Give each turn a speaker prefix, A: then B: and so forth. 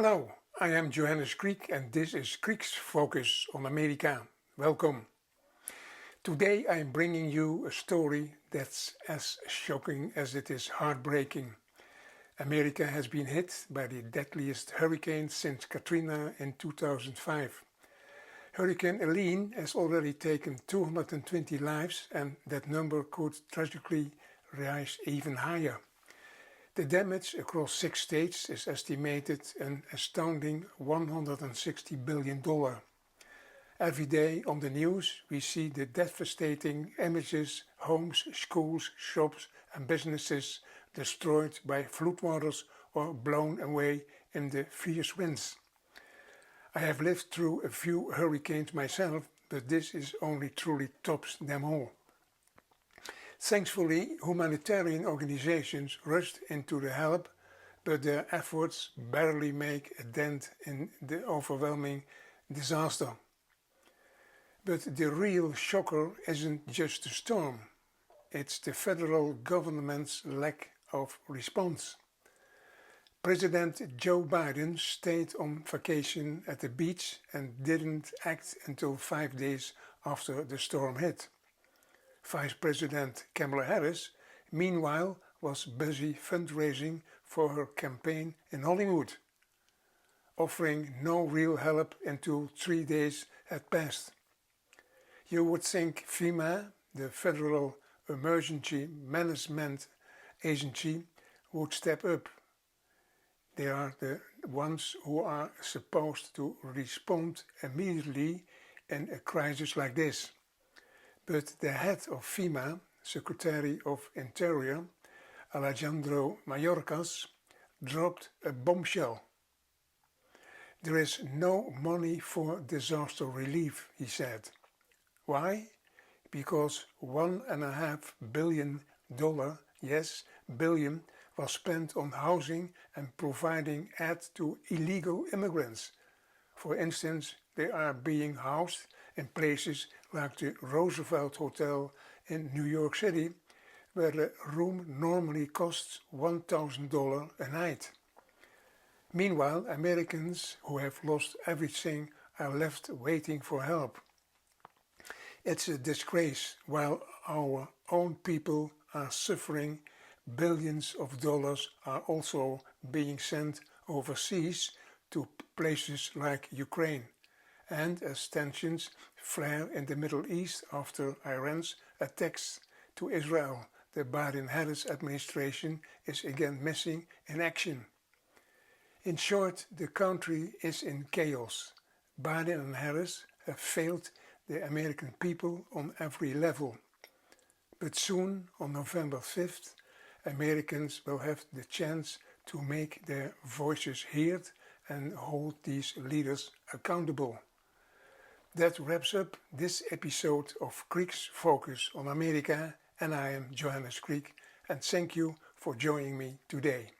A: Hello, I am Johannes Kriek and this is Kriek's Focus on America. Welcome. Today I am bringing you a story that's as shocking as it is heartbreaking. America has been hit by the deadliest hurricane since Katrina in 2005. Hurricane Helene has already taken 220 lives and that number could tragically rise even higher. The damage across 6 states is estimated an astounding $160 billion. Every day on the news we see the devastating images: homes, schools, shops and businesses destroyed by floodwaters or blown away in the fierce winds. I have lived through a few hurricanes myself, but this is only truly tops them all. Thankfully, humanitarian organizations rushed into the help, but their efforts barely make a dent in the overwhelming disaster. But the real shocker isn't just the storm, it's the federal government's lack of response. President Joe Biden stayed on vacation at the beach and didn't act until 5 days after the storm hit. Vice President Kamala Harris, meanwhile, was busy fundraising for her campaign in Hollywood, offering no real help until 3 days had passed. You would think FEMA, the Federal Emergency Management Agency, would step up. They are the ones who are supposed to respond immediately in a crisis like this. But the head of FEMA, Secretary of Interior, Alejandro Mayorkas, dropped a bombshell. There is no money for disaster relief, he said. Why? Because $1.5 billion, yes, billion, was spent on housing and providing aid to illegal immigrants. For instance, they are being housed in places like the Roosevelt Hotel in New York City, where a room normally costs $1,000 a night. Meanwhile, Americans who have lost everything are left waiting for help. It's a disgrace. While our own people are suffering, billions of dollars are also being sent overseas to places like Ukraine. And as tensions flare in the Middle East after Iran's attacks to Israel, the Biden-Harris administration is again missing in action. In short, the country is in chaos. Biden and Harris have failed the American people on every level. But soon, on November 5th, Americans will have the chance to make their voices heard and hold these leaders accountable. That wraps up this episode of Kriek's Focus on America, and I am Johannes Kriek, and thank you for joining me today.